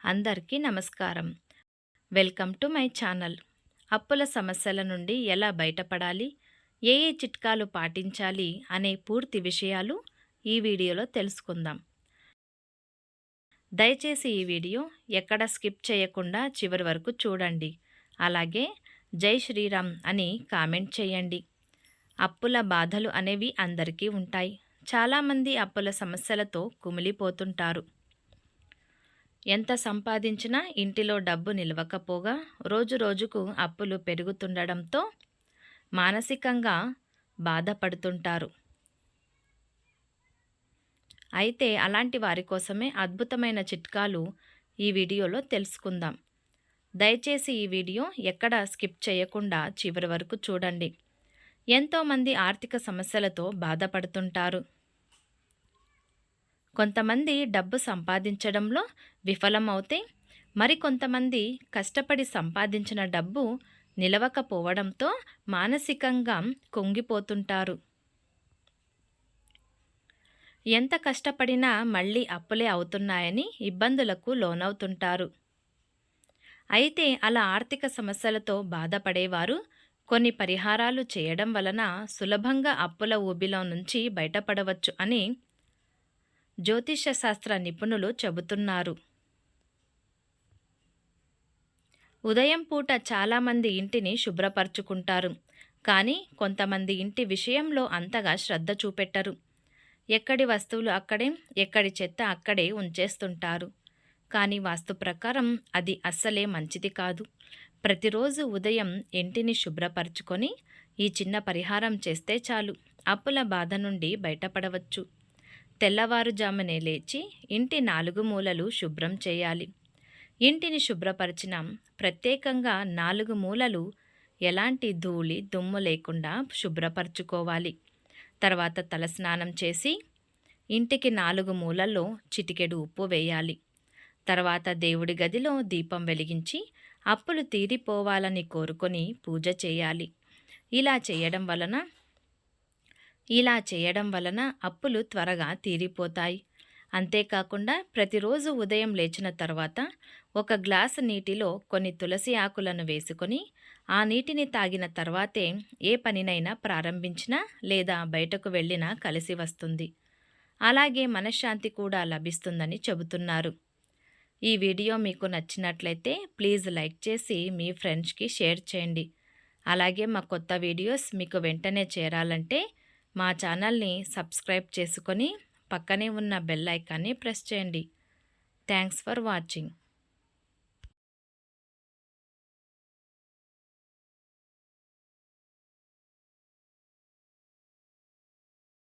అందరికీ నమస్కారం. Welcome to my channel. అప్పుల సమస్యల నుండి ఎలా బయటపడాలి, ఏ ఏ చిట్కాలు పాటించాలి అనే పూర్తి విషయాలు ఈ వీడియోలో తెలుసుకుందాం. దయచేసి ఈ వీడియో ఎక్కడ స్కిప్ చేయకుండా చివరి వరకు చూడండి. అలాగే జై శ్రీరామ్ అని కామెంట్ చేయండి. అప్పుల బాధలు అనేవి అందరికీ ఉంటాయి. చాలామంది అప్పుల సమస్యలతో కుమిలిపోతుంటారు. ఎంత సంపాదించినా ఇంటిలో డబ్బు నిలవకపోగా రోజురోజుకు అప్పులు పెరుగుతుండడంతో మానసికంగా బాధపడుతుంటారు. అయితే అలాంటి వారి కోసమే అద్భుతమైన చిట్కాలు ఈ వీడియోలో తెలుసుకుందాం. దయచేసి ఈ వీడియో ఎక్కడ స్కిప్ చేయకుండా చివరి వరకు చూడండి. ఎంతోమంది ఆర్థిక సమస్యలతో బాధపడుతుంటారు. కొంతమంది డబ్బు సంపాదించడంలో విఫలమవుతే మరికొంతమంది కష్టపడి సంపాదించిన డబ్బు నిలవకపోవడంతో మానసికంగా కుంగిపోతుంటారు. ఎంత కష్టపడినా మళ్ళీ అప్పులే అవుతున్నాయని ఇబ్బందులకు లోనవుతుంటారు. అయితే అలా ఆర్థిక సమస్యలతో బాధపడేవారు కొన్ని పరిహారాలు చేయడం వలన సులభంగా అప్పుల ఊబిలో నుంచి బయటపడవచ్చు అని జ్యోతిష్య శాస్త్ర నిపుణులు చెబుతున్నారు. ఉదయం పూట చాలామంది ఇంటిని శుభ్రపరచుకుంటారు. కానీ కొంతమంది ఇంటి విషయంలో అంతగా శ్రద్ధ చూపెట్టరు. ఎక్కడి వస్తువులు అక్కడే, ఎక్కడి చెత్త అక్కడే ఉంచేస్తుంటారు. కానీ వాస్తు ప్రకారం అది అస్సలే మంచిది కాదు. ప్రతిరోజు ఉదయం ఇంటిని శుభ్రపరచుకొని ఈ చిన్న పరిహారం చేస్తే చాలు అప్పుల బాధ నుండి బయటపడవచ్చు. తెల్లవారుజామునే లేచి ఇంటి 4 మూలలు శుభ్రం చేయాలి. ఇంటిని శుభ్రపరిచిన ప్రత్యేకంగా 4 మూలలు ఎలాంటి ధూళి దుమ్ము లేకుండా శుభ్రపరచుకోవాలి. తర్వాత తలస్నానం చేసి ఇంటికి 4 మూలల్లో చిటికెడు ఉప్పు వేయాలి. తర్వాత దేవుడి గదిలో దీపం వెలిగించి అప్పులు తీరిపోవాలని కోరుకొని పూజ చేయాలి. ఇలా చేయడం వలన అప్పులు త్వరగా తీరిపోతాయి. అంతేకాకుండా ప్రతిరోజు ఉదయం లేచిన తర్వాత 1 గ్లాసు నీటిలో కొన్ని తులసి ఆకులను వేసుకొని ఆ నీటిని తాగిన తర్వాతే ఏ పనినైనా ప్రారంభించినా లేదా బయటకు వెళ్ళినా కలిసి వస్తుంది. అలాగే మనశ్శాంతి కూడా లభిస్తుందని చెబుతున్నారు. ఈ వీడియో మీకు నచ్చినట్లయితే ప్లీజ్ లైక్ చేసి మీ ఫ్రెండ్స్కి షేర్ చేయండి. అలాగే మా కొత్త వీడియోస్ మీకు వెంటనే చేరాలంటే మా ఛానల్ని సబ్స్క్రైబ్ చేసుకొని పక్కనే ఉన్న బెల్ ఐకాన్ని ప్రెస్ చేయండి. Thanks for watching.